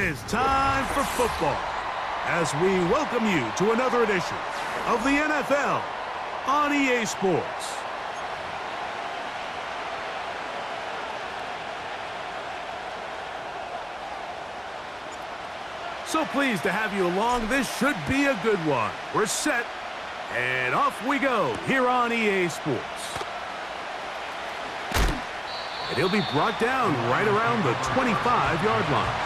It's time for football as we welcome you to another edition of the NFL on EA Sports. So pleased to have you along. This should be a good one. We're set, and off we go here on EA Sports. And he'll be brought down right around the 25-yard line.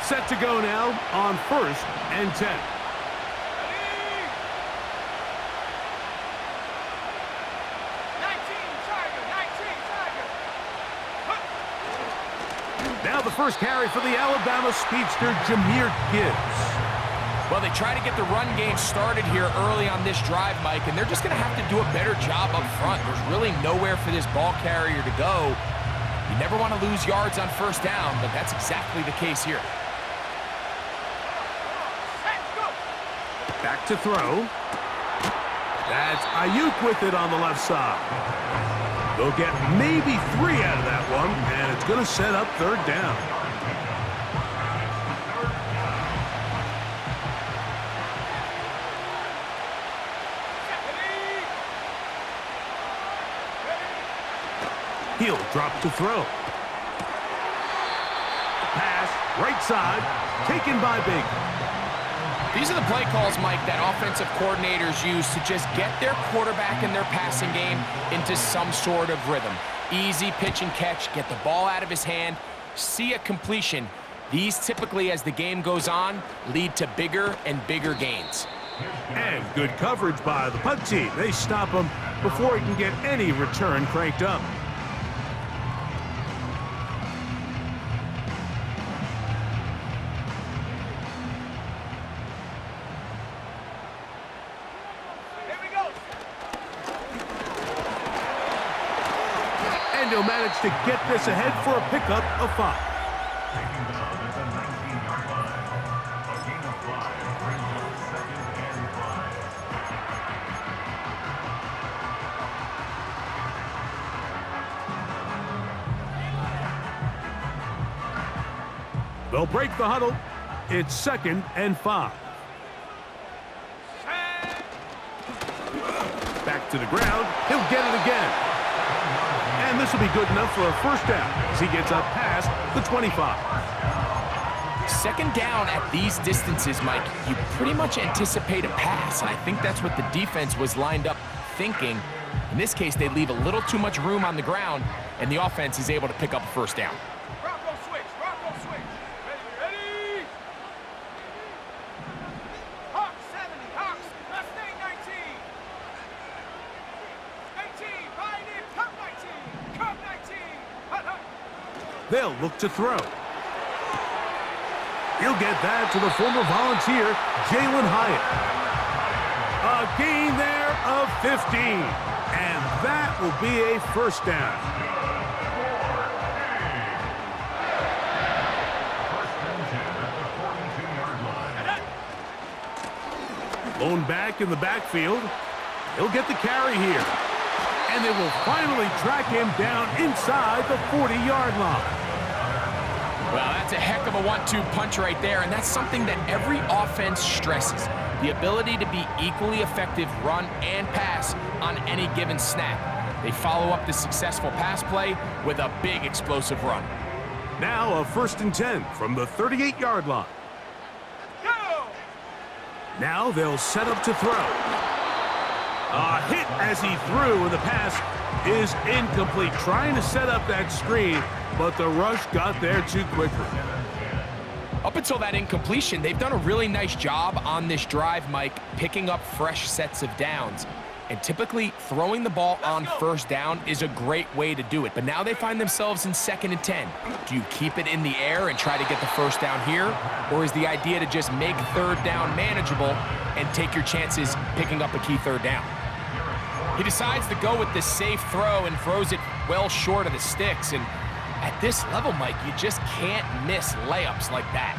Set to go now on 1st and 10. Now the first carry for the Alabama speedster, Jahmyr Gibbs. Well, they try to get the run game started here early on this drive, Mike, and they're just going to have to do a better job up front. There's really nowhere for this ball carrier to go. You never want to lose yards on first down, but that's exactly the case here. Back to throw. That's Ayuk with it on the left side. They'll get maybe 3 out of that one, and it's going to set up 3rd down. He'll drop to throw. Pass, right side, taken by Baker. These are the play calls, Mike, that offensive coordinators use to just get their quarterback and their passing game into some sort of rhythm. Easy pitch and catch, get the ball out of his hand, see a completion. These typically, as the game goes on, lead to bigger and bigger gains. And good coverage by the punt team. They stop him before he can get any return cranked up. And he'll manage to get this ahead for a pickup of 5. They'll break the huddle. It's 2nd and 5. Back to the ground. He'll get it again. And this will be good enough for a 1st down as he gets up past the 25. 2nd down at these distances, Mike, you pretty much anticipate a pass, and I think that's what the defense was lined up thinking. In this case, they leave a little too much room on the ground, and the offense is able to pick up a 1st down. Bronco switch. Ready. Hawks 70, Hawks, Mustang 19. 18, Pioneer, Cup 19, Cup 19. Hut. They'll look to throw. He'll get that to the former Volunteer, Jalen Hyatt. A gain there of 15. And that will be a 1st down. Lone back in the backfield. He'll get the carry here. And they will finally track him down inside the 40-yard line. Well, that's a heck of a 1-2 punch right there, and that's something that every offense stresses. The ability to be equally effective run and pass on any given snap. They follow up the successful pass play with a big explosive run. Now a 1st and 10 from the 38-yard line. Go! Now they'll set up to throw. A hit as he threw, and the pass is incomplete. Trying to set up that screen, but the rush got there too quickly. Up until that incompletion, they've done a really nice job on this drive, Mike, picking up fresh sets of downs. And typically, throwing the ball on 1st down is a great way to do it. But now they find themselves in 2nd and 10. Do you keep it in the air and try to get the 1st down here? Or is the idea to just make 3rd down manageable and take your chances picking up a key 3rd down? He decides to go with this safe throw and throws it well short of the sticks. And at this level, Mike, you just can't miss layups like that.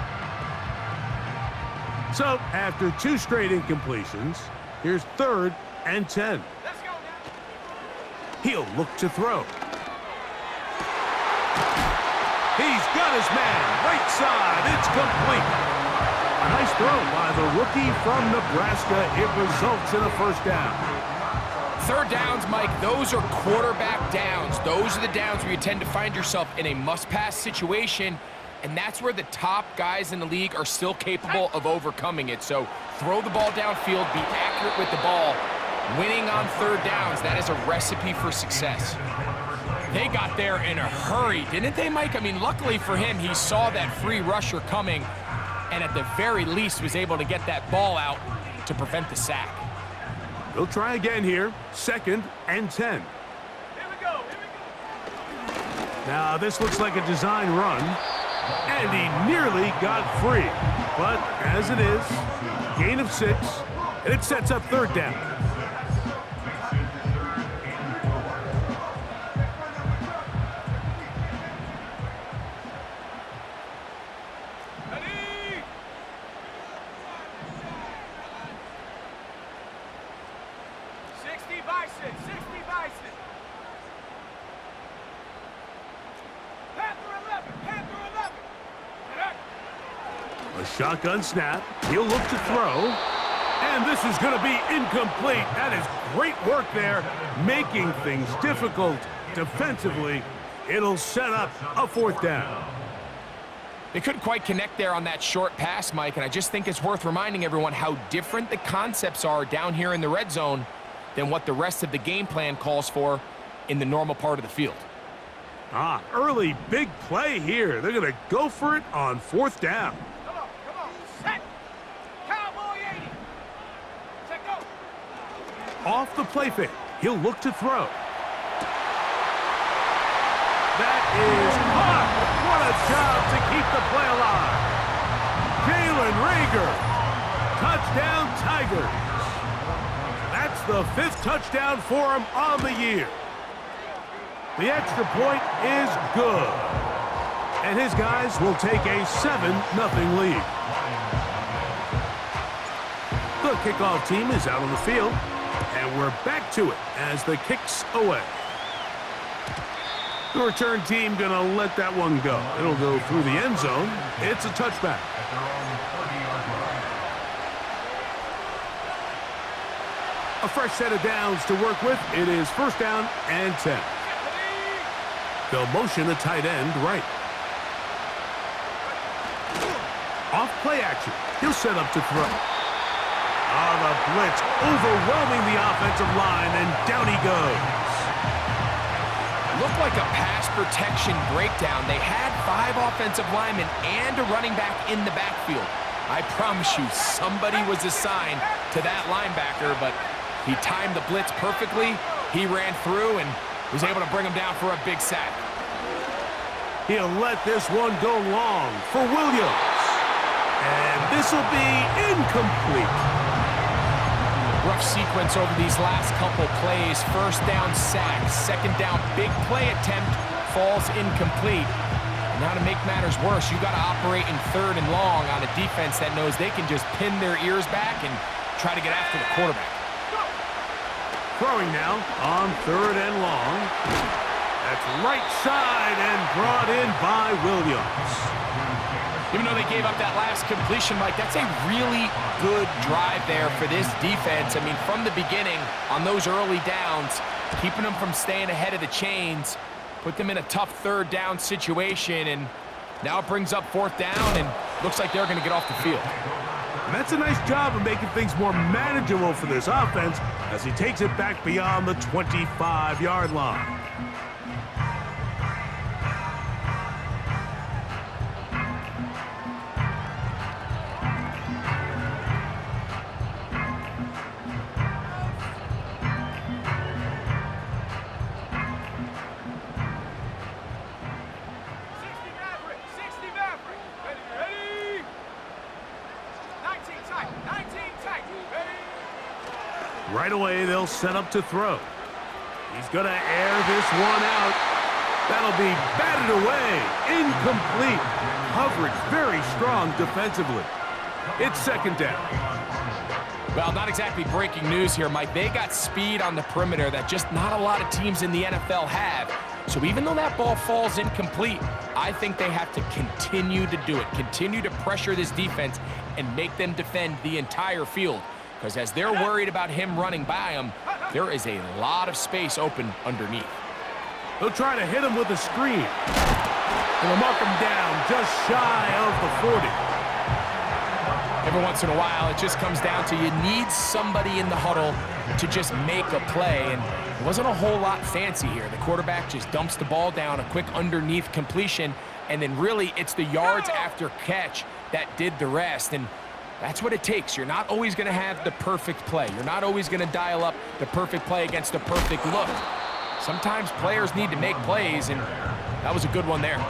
So, after 2 straight incompletions, here's 3rd and 10. Let's go now. He'll look to throw. He's got his man, right side, it's complete. A nice throw by the rookie from Nebraska. It results in a first down. Third downs, Mike, those are quarterback downs. Those are the downs where you tend to find yourself in a must-pass situation, and that's where the top guys in the league are still capable of overcoming it. So throw the ball downfield, be accurate with the ball. Winning on third downs, that is a recipe for success. They got there in a hurry, didn't they, Mike? I mean, luckily for him, he saw that free rusher coming and at the very least was able to get that ball out to prevent the sack. They'll try again here. 2nd and 10. Here we go. Here we go. Now, this looks like a design run, and he nearly got free. But as it is, gain of 6, and it sets up third down. Ready? 60 Bison. 60 Bison. Panther 11. Panther 11. A shotgun snap. He'll look to throw. And this is going to be incomplete. That is great work there, making things difficult defensively. It'll set up a fourth down. They couldn't quite connect there on that short pass, Mike, and I just think it's worth reminding everyone how different the concepts are down here in the red zone than what the rest of the game plan calls for in the normal part of the field. Early big play here. They're going to go for it on fourth down. Come on. Set. Cowboy 80. Set go. Off the play fake. He'll look to throw. That is caught. What a job to keep the play alive. Jalen Reagor. Touchdown Tigers. That's the 5th touchdown for him on the year. The extra point is good. And his guys will take a 7-0 lead. The kickoff team is out on the field. And we're back to it as the kick's away. The return team going to let that one go. It'll go through the end zone. It's a touchback. A fresh set of downs to work with. It is first down and 10. They'll motion the tight end right. Off play action. He'll set up to throw. The blitz overwhelming the offensive line, and down he goes. Looked like a pass protection breakdown. They had 5 offensive linemen and a running back in the backfield. I promise you, somebody was assigned to that linebacker, but he timed the blitz perfectly. He ran through and was able to bring him down for a big sack. He'll let this one go long for Williams. And this will be incomplete. Rough sequence over these last couple plays. First down sack, second down big play attempt, falls incomplete. And now to make matters worse, you got to operate in third and long on a defense that knows they can just pin their ears back and try to get after the quarterback. Throwing now on third and long. That's right side and brought in by Williams. Even though they gave up that last completion, Mike, that's a really good drive there for this defense. I mean, from the beginning, on those early downs, keeping them from staying ahead of the chains, put them in a tough third down situation, and now it brings up fourth down, and looks like they're going to get off the field. And that's a nice job of making things more manageable for this offense as he takes it back beyond the 25-yard line. Right away, they'll set up to throw. He's going to air this one out. That'll be batted away. Incomplete. Coverage very strong defensively. It's second down. Well, not exactly breaking news here, Mike. They got speed on the perimeter that just not a lot of teams in the NFL have. So even though that ball falls incomplete, I think they have to continue to do it, continue to pressure this defense and make them defend the entire field. Because as they're worried about him running by them, there is a lot of space open underneath. They'll try to hit him with a screen. They'll mark him down just shy of the 40. Every once in a while, it just comes down to you need somebody in the huddle to just make a play, and it wasn't a whole lot fancy here. The quarterback just dumps the ball down, a quick underneath completion, and then really it's the yards after catch that did the rest, and that's what it takes. You're not always going to have the perfect play. You're not always going to dial up the perfect play against the perfect look. Sometimes players need to make plays, and that was a good one there.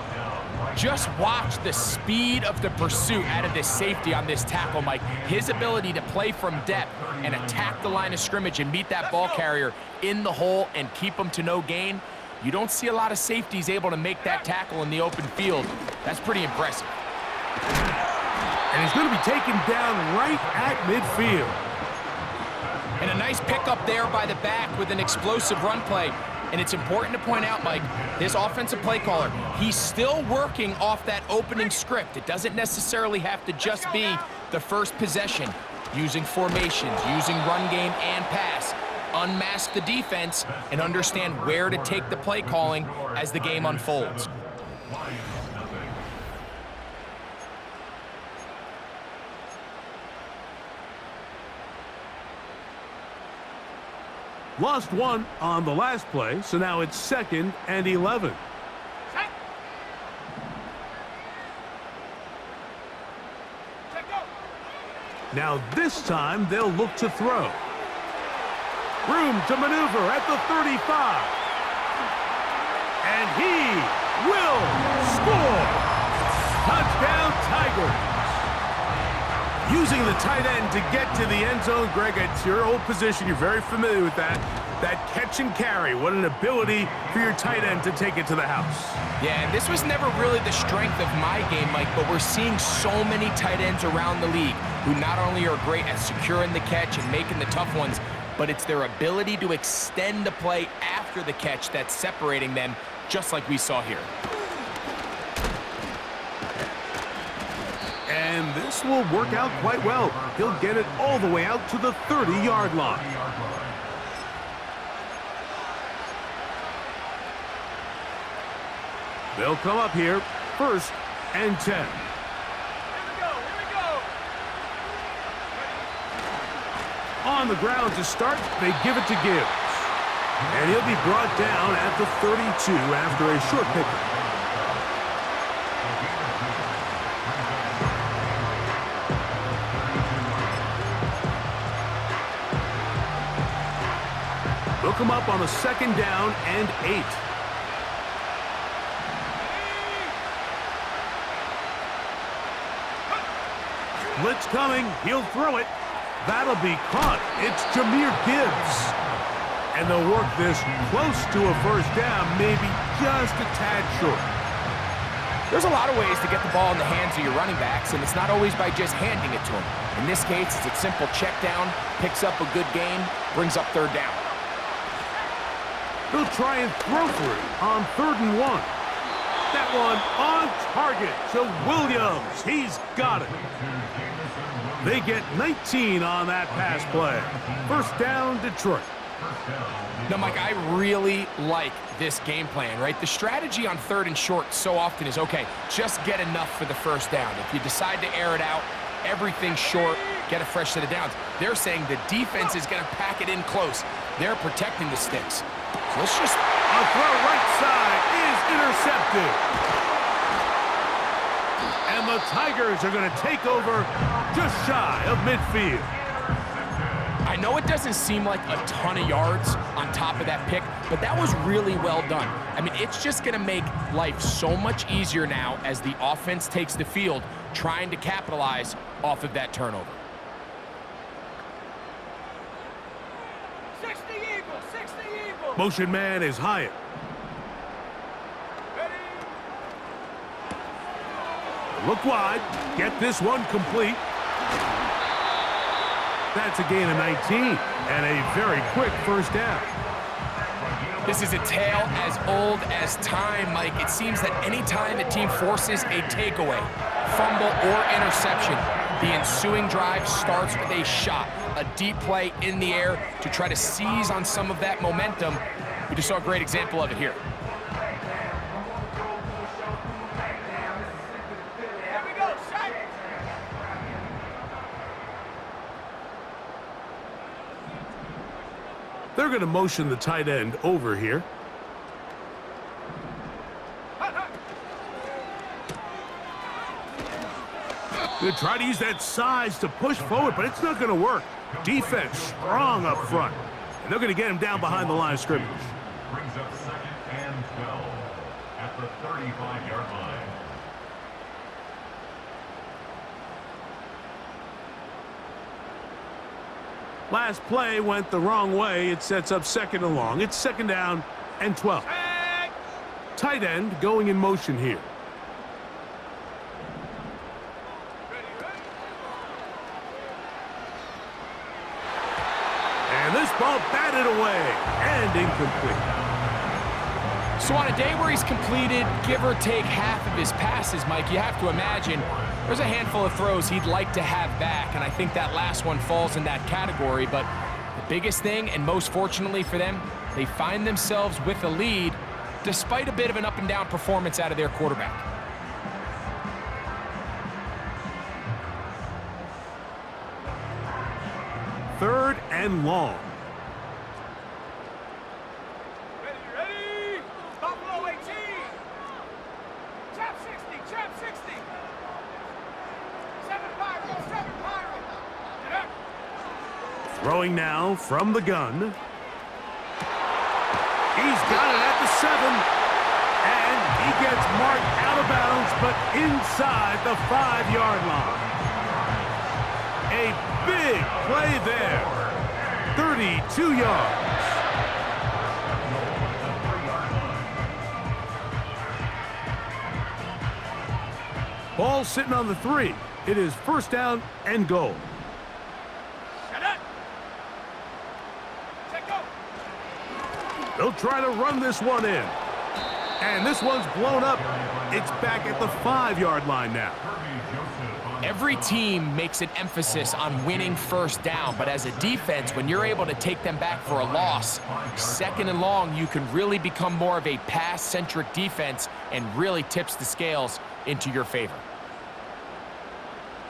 Just watch the speed of the pursuit out of this safety on this tackle, Mike. His ability to play from depth and attack the line of scrimmage and meet that ball carrier in the hole and keep him to no gain. You don't see a lot of safeties able to make that tackle in the open field. That's pretty impressive. And he's going to be taken down right at midfield. And a nice pickup there by the back with an explosive run play. And it's important to point out, Mike, this offensive play caller, he's still working off that opening script. It doesn't necessarily have to just be the first possession. Using formations, using run game and pass. Unmask the defense and understand where to take the play calling as the game unfolds. Lost one on the last play, so now it's 2nd and 11. Set. Set, go. Now this time they'll look to throw. Room to maneuver at the 35. And he will score. Touchdown Tigers. Using the tight end to get to the end zone, Greg, it's your old position. You're very familiar with that. That catch and carry. What an ability for your tight end to take it to the house. Yeah, and this was never really the strength of my game, Mike, but we're seeing so many tight ends around the league who not only are great at securing the catch and making the tough ones, but it's their ability to extend the play after the catch that's separating them, just like we saw here. And this will work out quite well. He'll get it all the way out to the 30-yard line. They'll come up here, 1st and 10. Here we go. On the ground to start, they give it to Gibbs. And he'll be brought down at the 32 after a short pickup. They'll come up on a 2nd down and 8. Blitz coming. He'll throw it. That'll be caught. It's Jahmyr Gibbs. And they'll work this close to a 1st down, maybe just a tad short. There's a lot of ways to get the ball in the hands of your running backs, and it's not always by just handing it to them. In this case, it's a simple check down, picks up a good gain, brings up 3rd down. They'll try and throw for it on 3rd and 1. That one on target to Williams. He's got it. They get 19 on that pass play. 1st down, Detroit. Now, Mike, I really like this game plan, right? The strategy on 3rd and short so often is, okay, just get enough for the 1st down. If you decide to air it out, everything short, get a fresh set of downs. They're saying the defense is going to pack it in close. They're protecting the sticks. So let's just... A throw right side is intercepted. And the Tigers are going to take over just shy of midfield. I know it doesn't seem like a ton of yards on top of that pick, but that was really well done. I mean, it's just going to make life so much easier now as the offense takes the field, trying to capitalize off of that turnover. 60 Eagles, 60 Eagles. Motion man is Hyatt. Ready. Look wide. Get this one complete. That's a gain of 19 and a very quick first down. This is a tale as old as time, Mike. It seems that any time a team forces a takeaway, fumble, or interception, the ensuing drive starts with a shot, a deep play in the air to try to seize on some of that momentum. We just saw a great example of it here. Here we go, set. They're going to motion the tight end over here. They try to use that size to push forward, but it's not going to work. Defense strong up front. And they're going to get him down behind the line of scrimmage. Brings up 2nd and 12 at the 35-yard line. Last play went the wrong way. It sets up 2nd and long. It's 2nd down and 12. Tight end going in motion here. And this ball batted away and incomplete. So on a day where he's completed, give or take half of his passes, Mike, you have to imagine there's a handful of throws he'd like to have back, and I think that last one falls in that category. But the biggest thing, and most fortunately for them, they find themselves with a lead despite a bit of an up-and-down performance out of their quarterback. Third and long. Ready? Buffalo 18. Chap 60, chap 60. 7 Pyro, 7 Pyro. Get up. Throwing now from the gun. He's got it at the 7. And he gets marked out of bounds, but inside the 5-yard line. A big play there. 32 yards. Ball sitting on the 3. It is 1st down and goal. Get up. Check go. They'll try to run this one in. And this one's blown up. It's back at the 5-yard line now. Every team makes an emphasis on winning 1st down, but as a defense, when you're able to take them back for a loss, 2nd and long, you can really become more of a pass-centric defense and really tips the scales into your favor.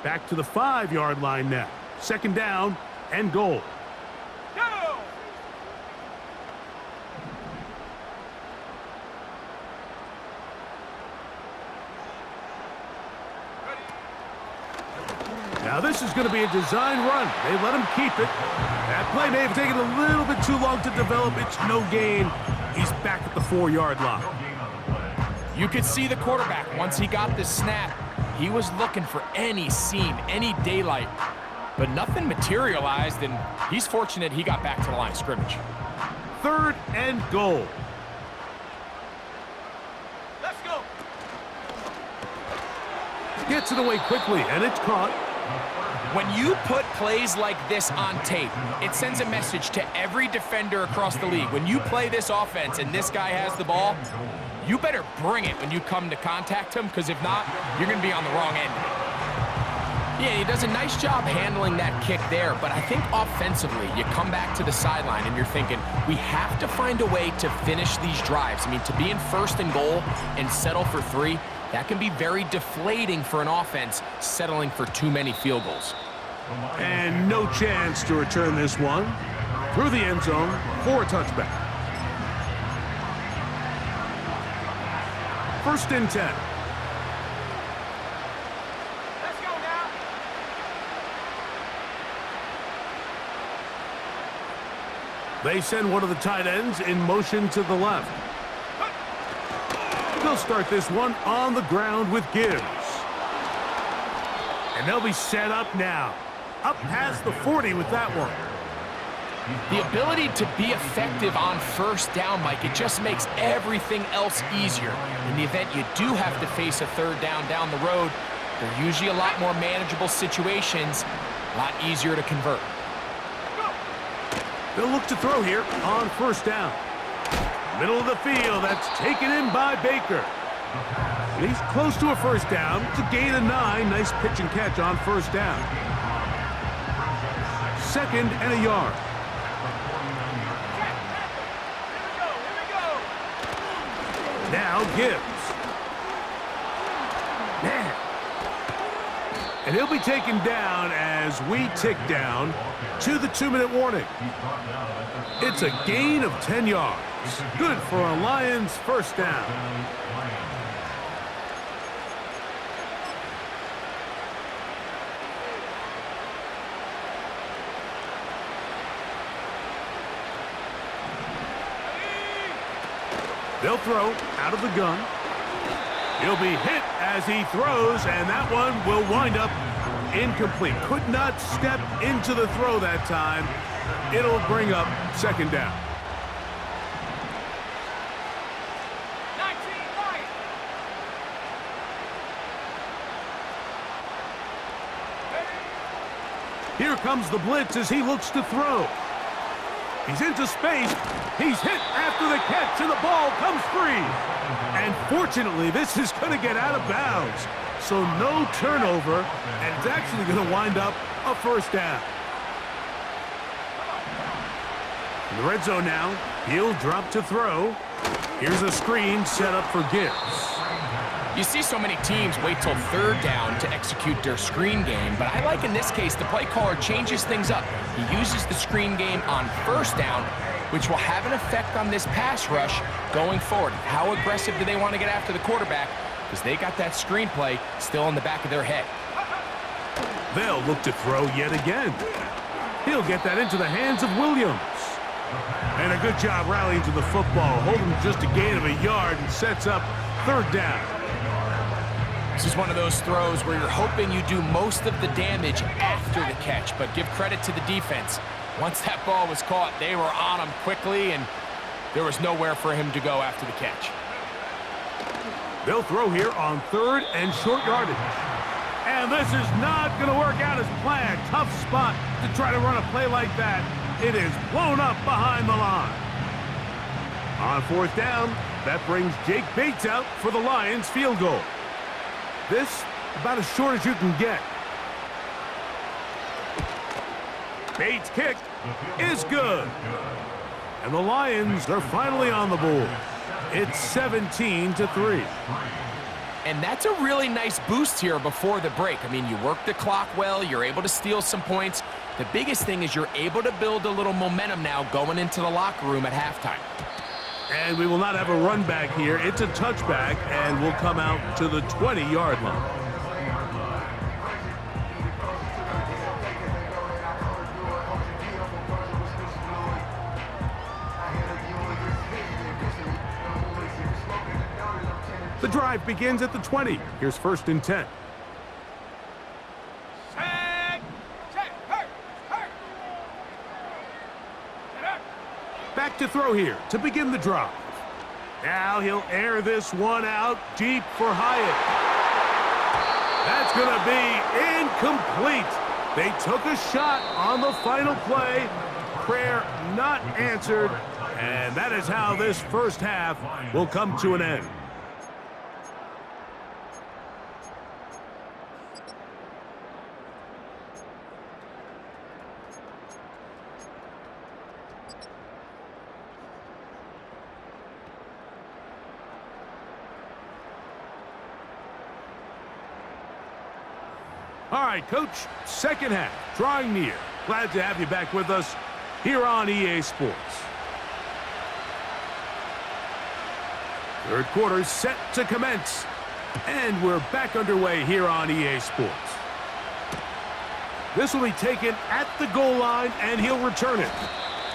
Back to the 5-yard line now. 2nd down and goal. Go. Now this is going to be a design run. They let him keep it. That play may have taken a little bit too long to develop. It's no gain. He's back at the 4-yard line. You could see the quarterback, once he got the snap, he was looking for any seam, any daylight, but nothing materialized, and he's fortunate he got back to the line of scrimmage. 3rd and goal. Let's go. Gets it away quickly, and it's caught. When you put plays like this on tape, it sends a message to every defender across the league. When you play this offense and this guy has the ball, you better bring it when you come to contact him, because if not, you're going to be on the wrong end. Yeah, he does a nice job handling that kick there, but I think offensively, you come back to the sideline and you're thinking, we have to find a way to finish these drives. I mean, to be in 1st and goal and settle for 3, that can be very deflating for an offense settling for too many field goals. And no chance to return this one. Through the end zone for a touchback. 1st and 10. Let's go now. They send one of the tight ends in motion to the left. They'll start this one on the ground with Gibbs. And they'll be set up now. Up past the 40 with that one. The ability to be effective on 1st down, Mike, it just makes everything else easier. In the event you do have to face a 3rd down the road, they're usually a lot more manageable situations, a lot easier to convert. They'll look to throw here on first down. Middle of the field, that's taken in by Baker. And he's close to a first down. It's a gain of 9. Nice pitch and catch on first down. 2nd and a yard. Now Gibbs. Man. And he'll be taken down as we tick down to the 2-minute warning. It's a gain of 10 yards. Good for a Lions first down. They'll throw out of the gun. He'll be hit as he throws, and that one will wind up incomplete. Could not step into the throw that time. It'll bring up 2nd down. 19 Lions. Here comes the blitz as he looks to throw. He's into space. He's hit after the catch, and the ball comes free. And fortunately, this is going to get out of bounds. So no turnover, and it's actually going to wind up a first down. In the red zone now, he'll drop to throw. Here's a screen set up for Gibbs. You see so many teams wait till 3rd down to execute their screen game, but I like in this case the play caller changes things up. He uses the screen game on 1st down, which will have an effect on this pass rush going forward. How aggressive do they want to get after the quarterback? Because they got that screenplay still in the back of their head. They'll look to throw yet again. He'll get that into the hands of Williams. And a good job rallying to the football, holding just a gain of a yard and sets up 3rd down. This is one of those throws where you're hoping you do most of the damage after the catch, but give credit to the defense. Once that ball was caught, they were on him quickly, and there was nowhere for him to go after the catch. They'll throw here on 3rd and short yardage. And this is not going to work out as planned. Tough spot to try to run a play like that. It is blown up behind the line. On 4th down, that brings Jake Bates out for the Lions field goal. This, about as short as you can get. Bates' kick is good. And the Lions are finally on the board. It's 17-3. And that's a really nice boost here before the break. I mean, you work the clock well, you're able to steal some points. The biggest thing is you're able to build a little momentum now going into the locker room at halftime. And we will not have a run back here. It's a touchback, and we'll come out to the 20-yard line. The drive begins at the 20. Here's 1st and 10. Back to throw here to begin the drive. Now he'll air this one out deep for Hyatt. That's going to be incomplete. They took a shot on the final play. Prayer not answered. And that is how this first half will come to an end. All right, Coach, second half, drawing near. Glad to have you back with us here on EA Sports. 3rd quarter set to commence, and we're back underway here on EA Sports. This will be taken at the goal line, and he'll return it.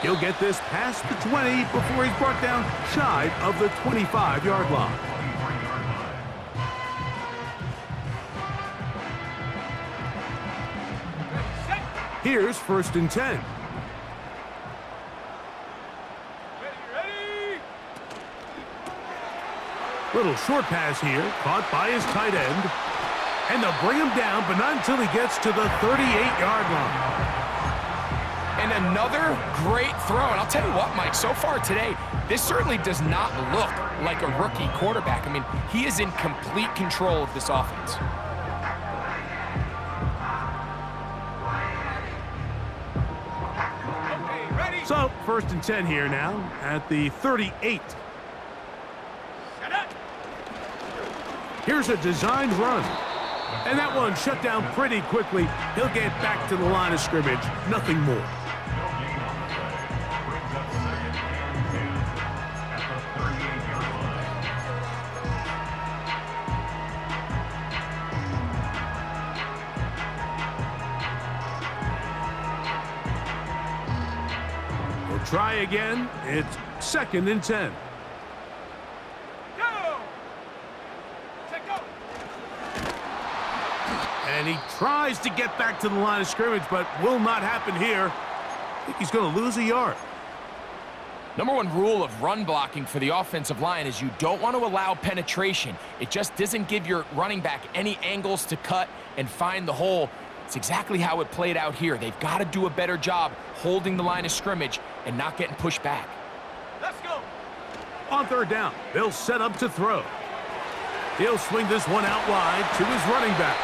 He'll get this past the 20 before he's brought down shy of the 25-yard line. Here's 1st and 10. Ready. Little short pass here, caught by his tight end. And they'll bring him down, but not until he gets to the 38-yard line. And another great throw. And I'll tell you what, Mike, so far today, this certainly does not look like a rookie quarterback. I mean, he is in complete control of this offense. Okay, ready? So, 1st and 10 here now at the 38. Set up. Here's a designed run. And that one shut down pretty quickly. He'll get back to the line of scrimmage. Nothing more. We'll try again. It's 2nd and 10. Go. Take go. And he tries to get back to the line of scrimmage, but will not happen here. I think he's going to lose a yard. Number one rule of run blocking for the offensive line is you don't want to allow penetration. It just doesn't give your running back any angles to cut and find the hole. It's exactly how it played out here. They've got to do a better job holding the line of scrimmage and not getting pushed back. Let's go. On 3rd down, they'll set up to throw. He'll swing this one out wide to his running back.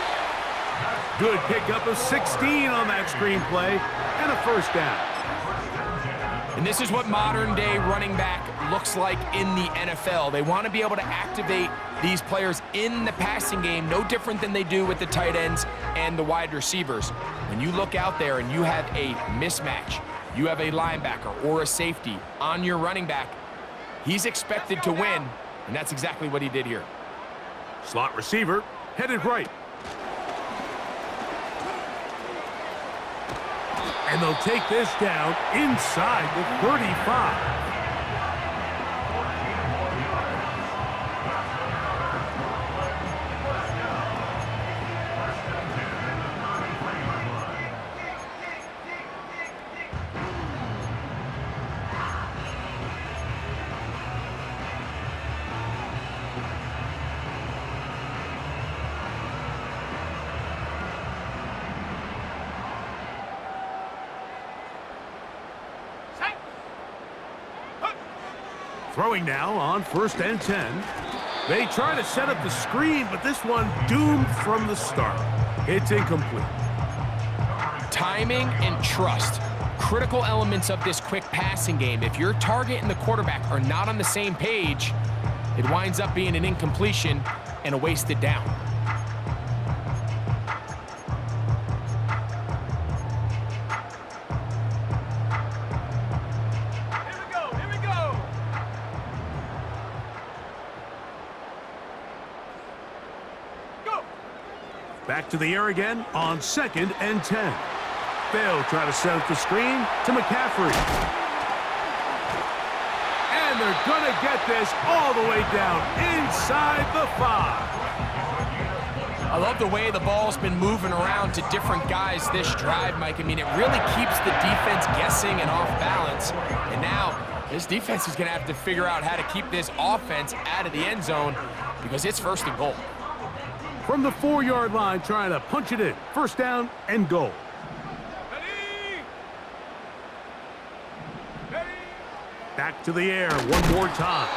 Good pickup of 16 on that screenplay and a 1st down. And this is what modern-day running back looks like in the NFL. They want to be able to activate these players in the passing game, no different than they do with the tight ends and the wide receivers. When you look out there and you have a mismatch, you have a linebacker or a safety on your running back, he's expected to win, and that's exactly what he did here. Slot receiver headed right. And they'll take this down inside the 35. Throwing now on 1st and 10. They try to set up the screen, but this one doomed from the start. It's incomplete. Timing and trust, critical elements of this quick passing game. If your target and the quarterback are not on the same page, it winds up being an incompletion and a wasted down. Here we go. Go. Back to the air again on 2nd and 10. They'll try to set up the screen to McCaffrey. And they're going to get this all the way down inside the 5. I love the way the ball's been moving around to different guys this drive, Mike. I mean, it really keeps the defense guessing and off balance. And now this defense is going to have to figure out how to keep this offense out of the end zone because it's 1st and goal. From the 4-yard line, trying to punch it in. 1st down and goal. Ready. Ready. Back to the air one more time.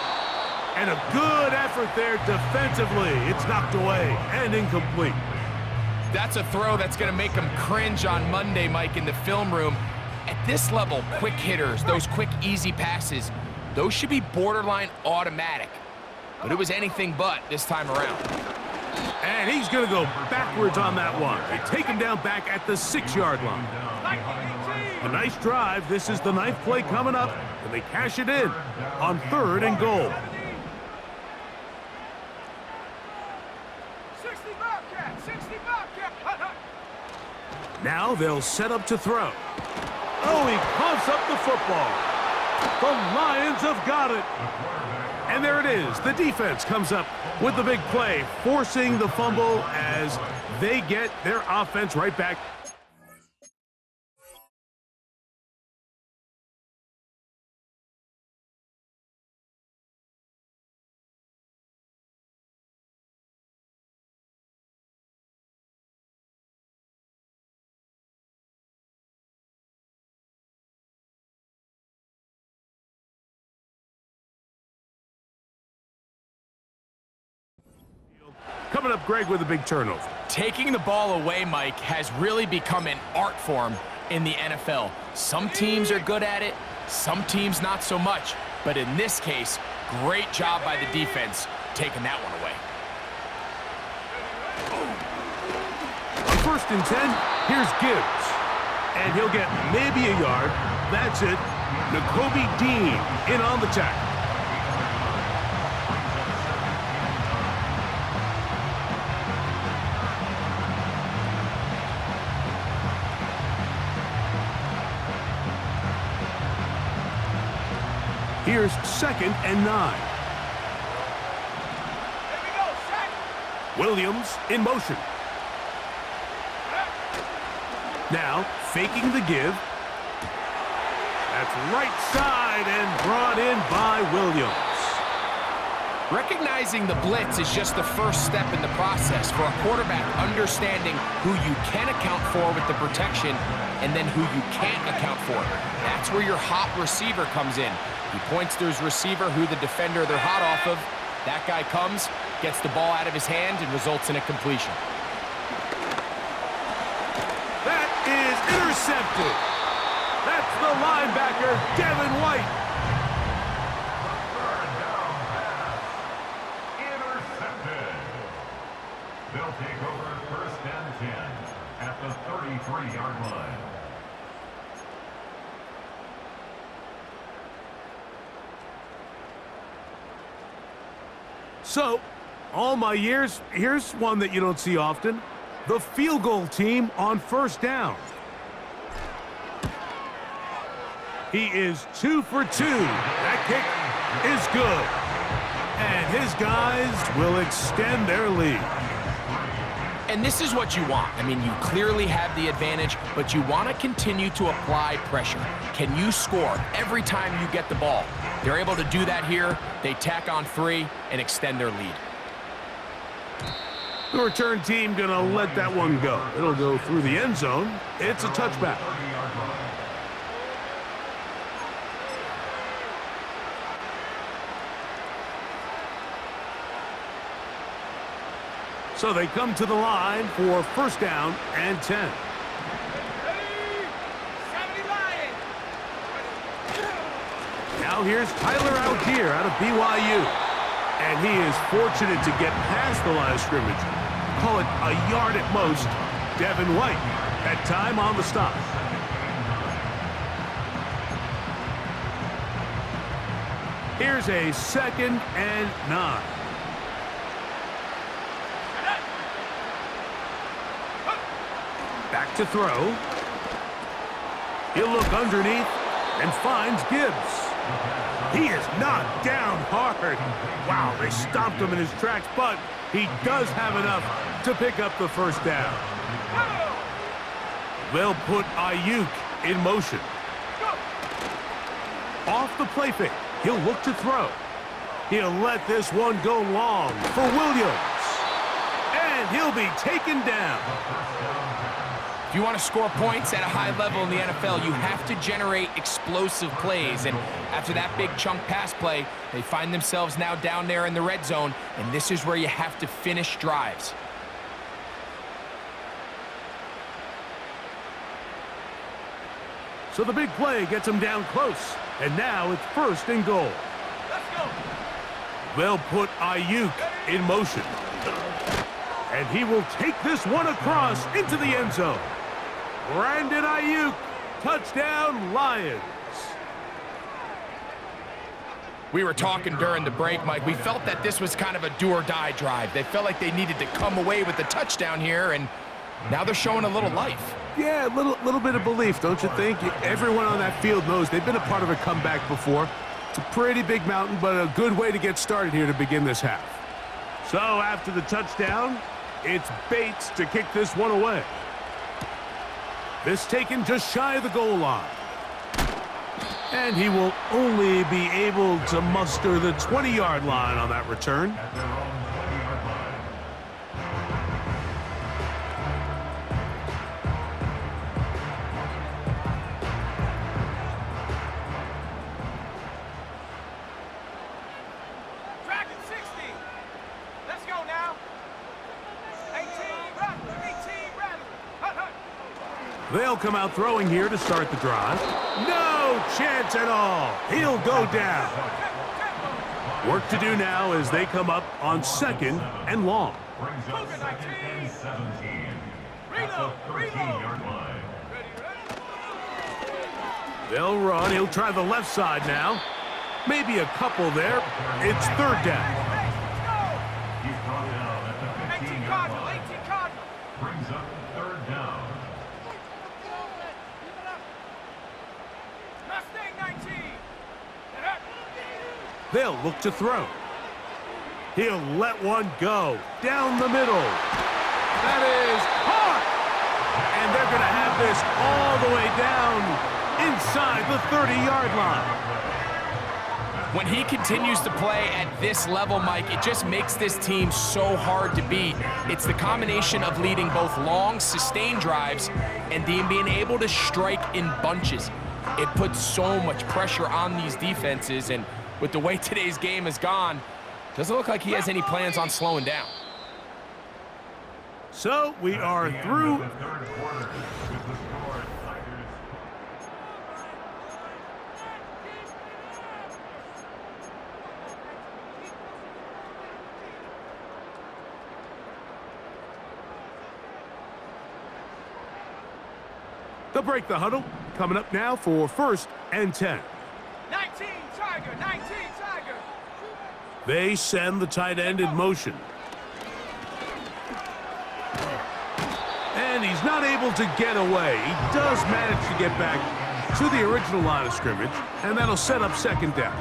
And a good effort there defensively. It's knocked away and incomplete. That's a throw that's going to make them cringe on Monday, Mike, in the film room. At this level, quick hitters, those quick, easy passes, those should be borderline automatic. But it was anything but this time around. And he's going to go backwards on that one. They take him down back at the 6-yard line. A nice drive. This is the 9th play coming up, and they cash it in on 3rd and goal. 60 Bobcat. 60 Bobcat. Hut, hut. Now they'll set up to throw. Oh, he coughs up the football. The Lions have got it. And there it is. The defense comes up with the big play, forcing the fumble as they get their offense right back. coming up, Greg, with a big turnover. Taking the ball away, Mike, has really become an art form in the NFL. Some teams are good at it, some teams not so much. But in this case, great job by the defense taking that one away. On 1st and 10, here's Gibbs. And he'll get maybe a yard. That's it. N'Kobe Dean in on the tackle. Here's 2nd and 9. Here we go, set. Williams in motion. Now, faking the give. That's right side and brought in by Williams. Recognizing the blitz is just the first step in the process for a quarterback understanding who you can account for with the protection and then who you can't account for. That's where your hot receiver comes in. He points to his receiver, who the defender they're hot off of. That guy comes, gets the ball out of his hand, and results in a completion. That is intercepted. That's the linebacker, Devin White. Third down pass. Intercepted. They'll take over 1st and 10 at the 33-yard line. So, all my years, here's one that you don't see often. The field goal team on 1st down. He is 2 for 2. That kick is good. And his guys will extend their lead. And this is what you want. I mean, you clearly have the advantage, but you want to continue to apply pressure. Can you score every time you get the ball? They're able to do that here. They tack on 3 and extend their lead. The return team gonna let that one go. It'll go through the end zone. It's a touchback. So they come to the line for 1st down and 10. Ready? 70 Lions. Now here's Tyler Algier out of BYU. And he is fortunate to get past the line of scrimmage. Call it a yard at most. Devin White had time on the stop. Here's a 2nd and 9. Back to throw. He'll look underneath and finds Gibbs. He is knocked down hard. Wow, they stomped him in his tracks, but he does have enough to pick up the 1st down. They'll put Ayuk in motion. Off the play fake, he'll look to throw. He'll let this one go long for Williams. And he'll be taken down. If you want to score points at a high level in the NFL, you have to generate explosive plays. And after that big chunk pass play, they find themselves now down there in the red zone, and this is where you have to finish drives. So the big play gets him down close. And now it's 1st and goal. Let's go. They'll put Ayuk in motion. And he will take this one across into the end zone. Brandon Ayuk, touchdown Lions. We were talking during the break, Mike. We felt that this was kind of a do-or-die drive. They felt like they needed to come away with the touchdown here, and now they're showing a little life. Yeah, a little bit of belief, don't you think? Everyone on that field knows they've been a part of a comeback before. It's a pretty big mountain, but a good way to get started here to begin this half. So after the touchdown, it's Bates to kick this one away. This taken just shy of the goal line. And he will only be able to muster the 20-yard line on that return. At their own 20-yard line. Track at 60. Let's go now. They'll come out throwing here to start the drive. No chance at all. He'll go down. Work to do now as they come up on 2nd and long. Brings up 2nd and 17 at the 13-yard line. They'll run. He'll try the left side now. Maybe a couple there. It's 3rd down. He's brought down at the 15-yard line. 18 Cardinal. Brings up 3rd down. Mustang 19. They'll look to throw. He'll let one go down the middle. That is hot. And they're going to have this all the way down inside the 30-yard line. When he continues to play at this level, Mike, it just makes this team so hard to beat. It's the combination of leading both long, sustained drives and being able to strike in bunches. It puts so much pressure on these defenses, and with the way today's game has gone, doesn't look like he has any plans on slowing down. So we are through. The 3rd quarter with the score Tigers. They'll break the huddle. Coming up now for 1st and 10. 19 Tiger. 19 Tiger. They send the tight end in motion. And he's not able to get away. He does manage to get back to the original line of scrimmage, and that'll set up 2nd down.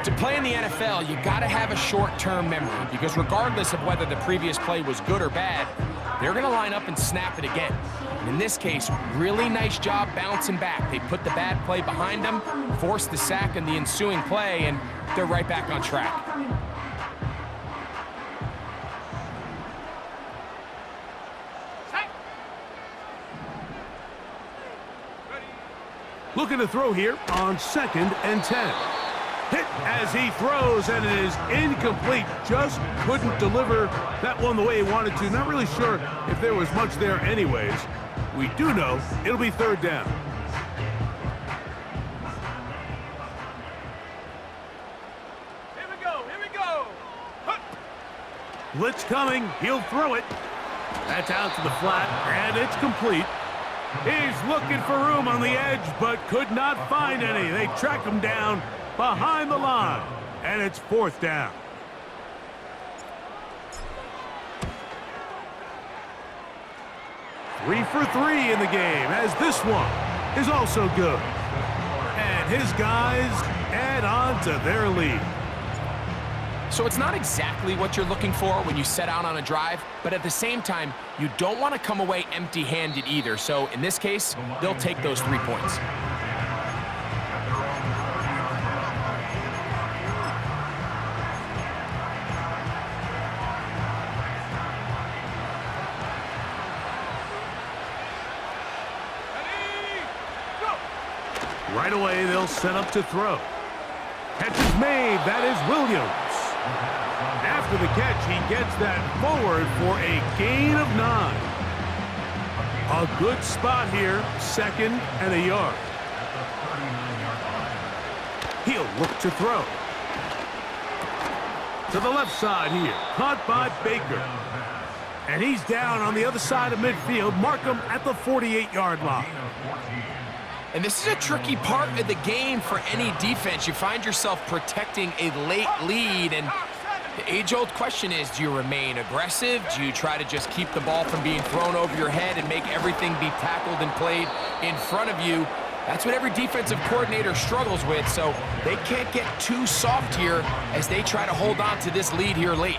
To play in the NFL, you got to have a short-term memory, because regardless of whether the previous play was good or bad, they're going to line up and snap it again. And in this case, really nice job bouncing back. They put the bad play behind them, forced the sack in the ensuing play, and they're right back on track. Looking to throw here on 2nd and 10. Hit as he throws, and it is incomplete. Just couldn't deliver that one the way he wanted to. Not really sure if there was much there anyways. We do know it'll be 3rd down. Here we go. Here we go. Blitz coming. He'll throw it. That's out to the flat, and it's complete. He's looking for room on the edge, but could not find any. They track him down behind the line, and it's 4th down. Three for 3 in the game, as this one is also good. And his guys add on to their lead. So it's not exactly what you're looking for when you set out on a drive, but at the same time, you don't want to come away empty-handed either. So in this case, they'll take those 3 points. Ready? Go. Right away, they'll set up to throw. Catch is made. That is Williams. After the catch, he gets that forward for a gain of 9. A good spot here, 2nd and a yard. He'll look to throw. To the left side here, caught by Baker. And he's down on the other side of midfield. Mark him at the 48-yard line. And this is a tricky part of the game for any defense. You find yourself protecting a late lead, and the age-old question is, do you remain aggressive? Do you try to just keep the ball from being thrown over your head and make everything be tackled and played in front of you? That's what every defensive coordinator struggles with, so they can't get too soft here as they try to hold on to this lead here late.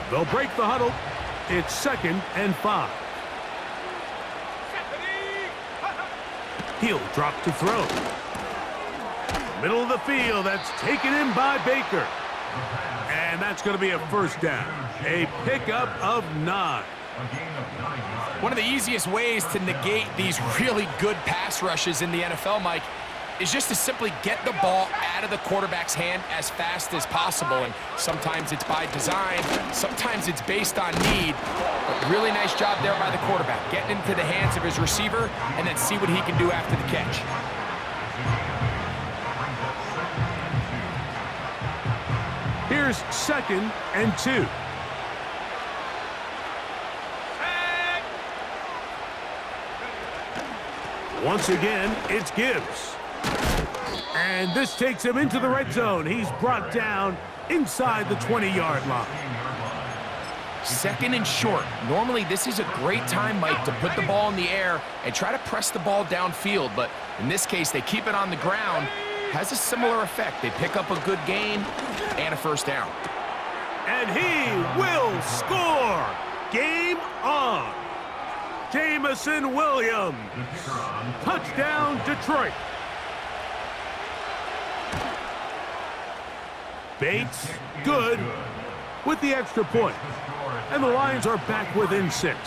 They'll break the huddle. It's 2nd and 5. He'll drop to throw. Middle of the field, that's taken in by Baker. And that's going to be a 1st down. A pickup of 9. One of the easiest ways to negate these really good pass rushes in the NFL, Mike, is just to simply get the ball out of the quarterback's hand as fast as possible. And sometimes it's by design, sometimes it's based on need. But really nice job there by the quarterback, getting into the hands of his receiver and then see what he can do after the catch. Here's 2nd and 2. Once again, it's Gibbs. And this takes him into the red zone. He's brought down inside the 20-yard line. 2nd and short. Normally, this is a great time, Mike, to put the ball in the air and try to press the ball downfield. But in this case, they keep it on the ground. Has a similar effect. They pick up a good gain and a first down. And he will score. Game on. Jamison Williams. Touchdown, Detroit. Bates, good, with the extra point. And the Lions are back within 6.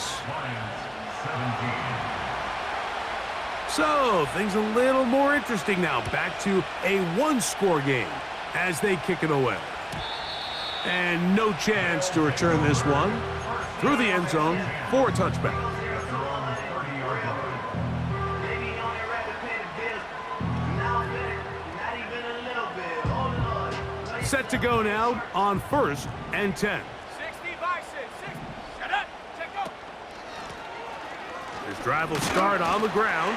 So, things a little more interesting now. Back to a one-score game as they kick it away. And no chance to return this one through the end zone for a touchback. Set to go now on 1st and 10. 60 by 6. 60. Shut up. Check go. His drive will start on the ground.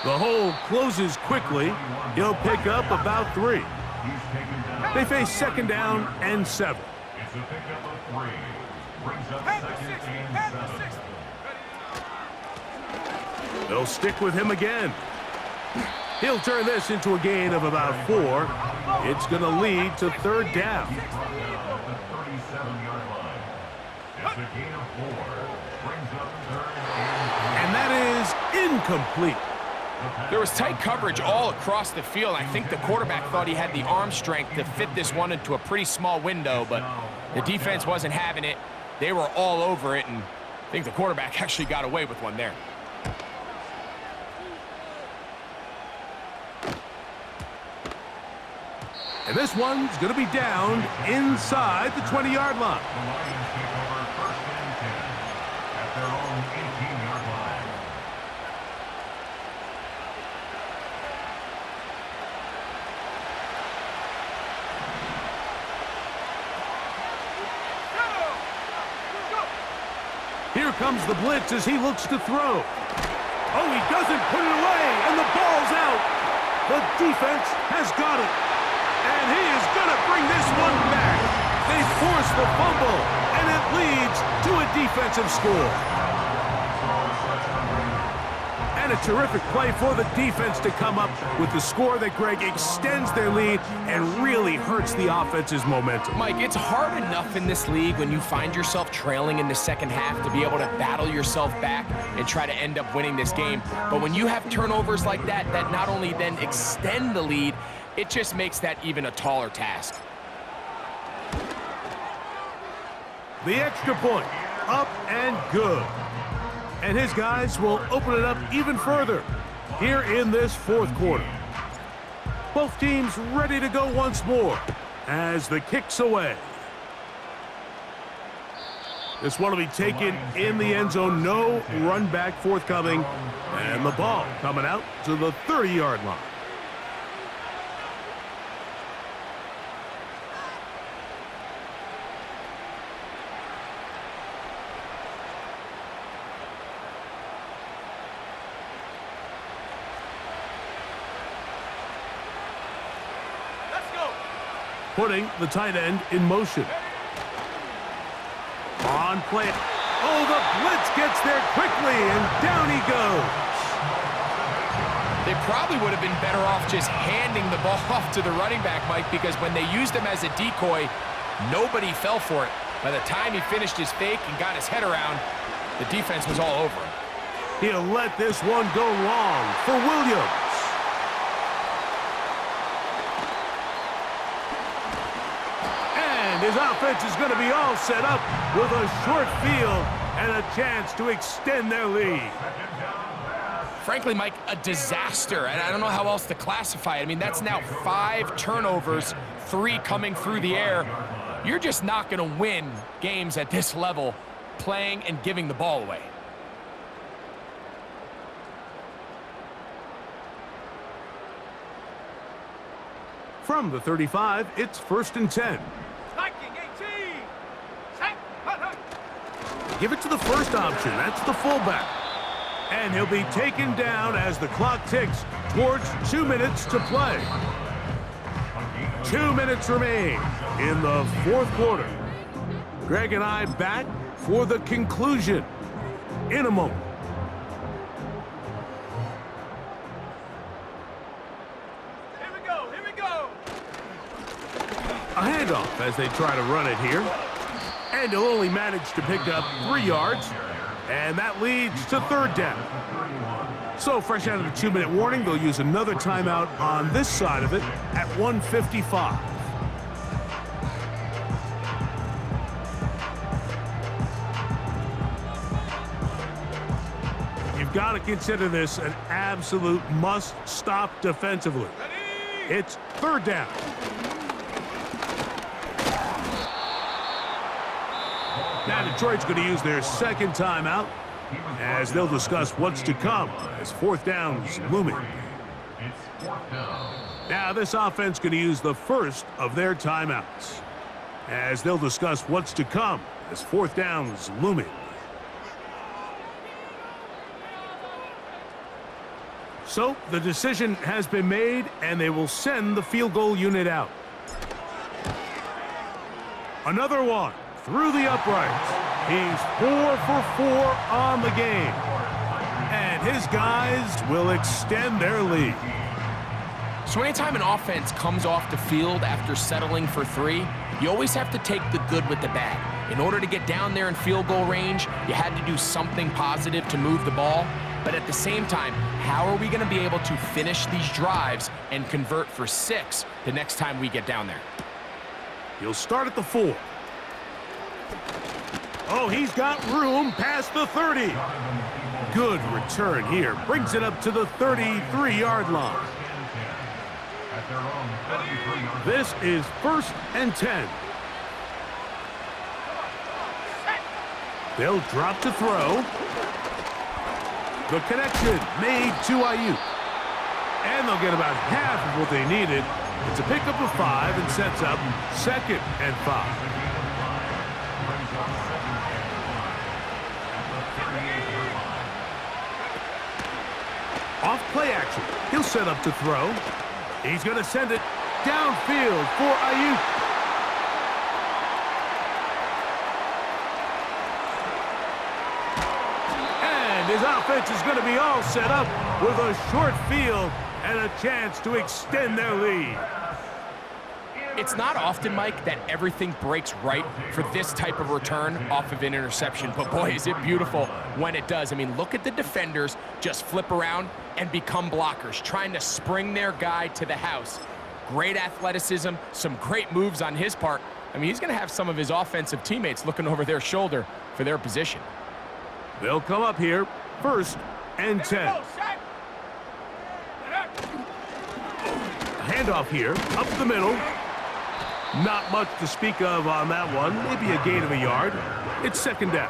The hole closes quickly. He'll pick up about 3. They face 2nd down and 7. It's a pickup of 3. Brings up Head to 2nd 60. and Head 7. to 60. They'll stick with him again. He'll turn this into a gain of about 4. It's going to lead to 3rd down. At the 37-yard line. It's a gain of 4. Brings up 3rd And that is incomplete. There was tight coverage all across the field. I think the quarterback thought he had the arm strength to fit this one into a pretty small window, but the defense wasn't having it. They were all over it, and I think the quarterback actually got away with one there. And this one's going to be down inside the 20-yard line. The Lions take over 1st and 10 at their own 18-yard line. Go. Here comes the blitz as he looks to throw. Oh, he doesn't put it away, and the ball's out. The defense has got it. And he is going to bring this one back. They force the fumble, and it leads to a defensive score. And a terrific play for the defense to come up with the score that, Greg, extends their lead and really hurts the offense's momentum. Mike, it's hard enough in this league when you find yourself trailing in the second half to be able to battle yourself back and try to end up winning this game. But when you have turnovers like that, that not only then extend the lead, it just makes that even a taller task. The extra point, up and good. And his guys will open it up even further here in this 4th quarter. Both teams ready to go once more as the kick's away. This one will be taken in the end zone. No run back forthcoming. And the ball coming out to the 30-yard line. Putting the tight end in motion. On play. Oh, the blitz gets there quickly, and down he goes. They probably would have been better off just handing the ball off to the running back, Mike, because when they used him as a decoy, nobody fell for it. By the time he finished his fake and got his head around, the defense was all over him. He'll let this one go long for Williams. His offense is going to be all set up with a short field and a chance to extend their lead. frankly, Mike, a disaster. And I don't know how else to classify it. I mean, that's now 5 turnovers, 3 coming through the air. You're just not going to win games at this level playing and giving the ball away. From the 35, it's 1st and 10. Striking 18. Set. Hut, hut. Give it to the first option. That's the fullback. And he'll be taken down as the clock ticks towards 2 minutes to play. 2 minutes remain in the 4th quarter. Greg and I back for the conclusion in a moment. Here we go. Here we go. A handoff as they try to run it here. And he'll only manage to pick up 3 yards. And that leads to 3rd down. So fresh out of the 2-minute warning, they'll use another timeout on this side of it at 1:55. You've got to consider this an absolute must-stop defensively. It's 3rd down. Now Detroit's going to use their 2nd timeout as they'll discuss what's to come as 4th down's looming. Now this offense going to use the first of their timeouts as they'll discuss what's to come as 4th down's looming. So the decision has been made and they will send the field goal unit out. Another one. Through the uprights. He's 4 for 4 on the game. And his guys will extend their lead. So anytime an offense comes off the field after settling for 3, you always have to take the good with the bad. In order to get down there in field goal range, you had to do something positive to move the ball. But at the same time, how are we going to be able to finish these drives and convert for 6 the next time we get down there? He'll start at the 4. Oh, he's got room past the 30. Good return here. Brings it up to the 33-yard line. This is 1st and 10. They'll drop to throw. The connection made to Ayuk. And they'll get about half of what they needed. It's a pickup of 5 and sets up 2nd and 5. Off play action. He'll set up to throw. He's going to send it downfield for Ayuk. And his offense is going to be all set up with a short field and a chance to extend their lead. It's not often, Mike, that everything breaks right for this type of return off of an interception. But boy, is it beautiful when it does. I mean, look at the defenders just flip around and become blockers, trying to spring their guy to the house. Great athleticism, some great moves on his part. I mean, he's going to have some of his offensive teammates looking over their shoulder for their position. They'll come up here, 1st and 10. Handoff here, up the middle. Not much to speak of on that one. Maybe a gain of a yard. It's 2nd down.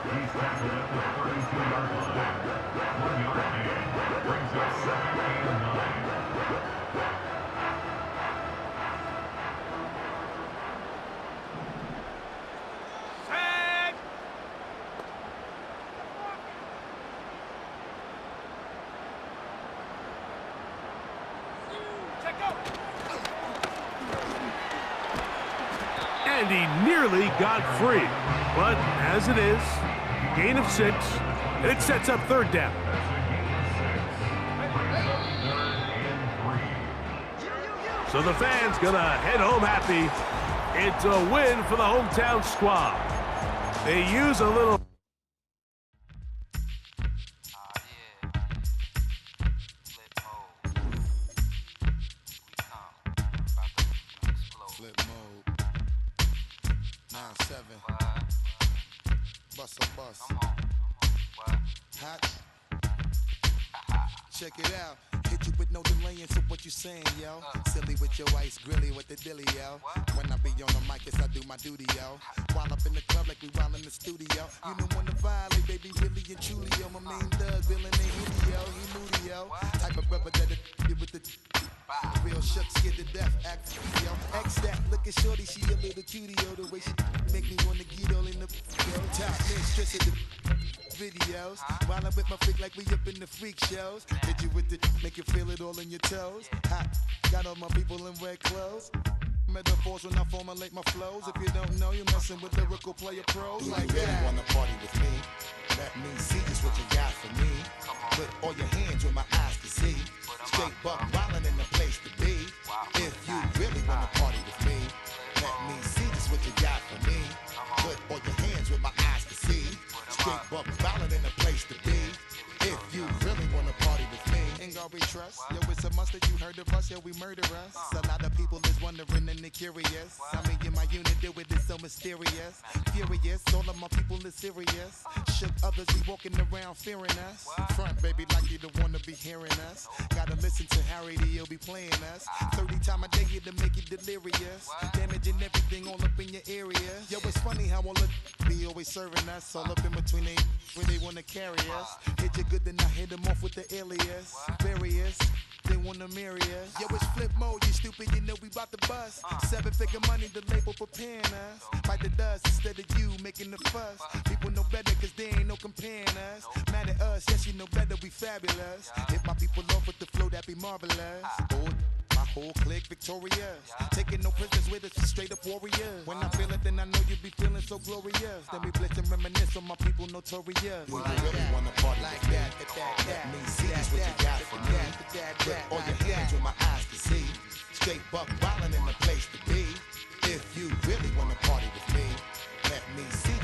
Set. Check go. And he nearly got free. But as it is, gain of 6, and it sets up 3rd down. So the fans gonna head home happy. It's a win for the hometown squad. They use a little... Flip mode. 9-7. Bust a bus. Hot. check it out. Hit you with no delay into what you saying, yo. Silly with your ice grilly with the dilly, yo. When I be on the mic, yes, I do my duty, yo. While up in the club like we while in the studio. You don't wanna violate, baby, really and truly, yo. My main thug, Bill in the hitty, yo. He moody, yo. Type of brother that'll get with the real shook, scared to death, act, yo. X that, look at shorty, she a little cutie, yo. The way she make me wanna get all in the, yo. Top mistress of the videos. While I'm with my freak like we up in the freak shows. Hit you with the, make you feel it all in your toes. Hot, got all my people in red clothes. Metaphors when I formulate my flows. If you don't know, you're messing with lyrical player pros. Do like you really wanna party with me? Let me see just what you got for me. Put all your hands where my eyes can see. Straight buck wildin' in the place to be. If you really wanna party with me, let me see just what you got for me. Put all your hands where my eyes can see. Straight buck wildin' in the place to be. If you really wanna party with me, ain't gonna be trust. Yo, it's a must that you heard of us, yo, we murder us. A lot of people is wondering and they curious. I mean, in my unit, do it is so mysterious. Furious, all of my people is serious. Shook others be walking around fearing us. Front, baby, like you don't wanna be hearing us. Gotta listen to Harry, he'll be playing us. 30 times a day to make you delirious. Damaging everything all up in your area. Yo, it's funny how all the be always serving us. All up in between they where they wanna carry us. Hit you good, then I hit them off with the alias. Various, they wanna marry us. Yo, it's flip mode, you stupid, you know we bout to bust. 7-figure money, the label preparing us. Bite the dust instead of you making the fuss. People know better cause they ain't no comparing us. Mad at us, yes you know better, we fabulous. Hit my people off with the flow, that be marvelous. Oh, my whole clique victorious. Taking no prisoners with us, straight up warriors. When I feel it, then I know you be feeling so glorious. Then we blitz and reminisce on my people notorious. Do you really wanna party like that? Let me see just what you got for me. Put all your hands where my eyes can see. Straight buck wildin' in the place to be. If you really wanna party with me, let me see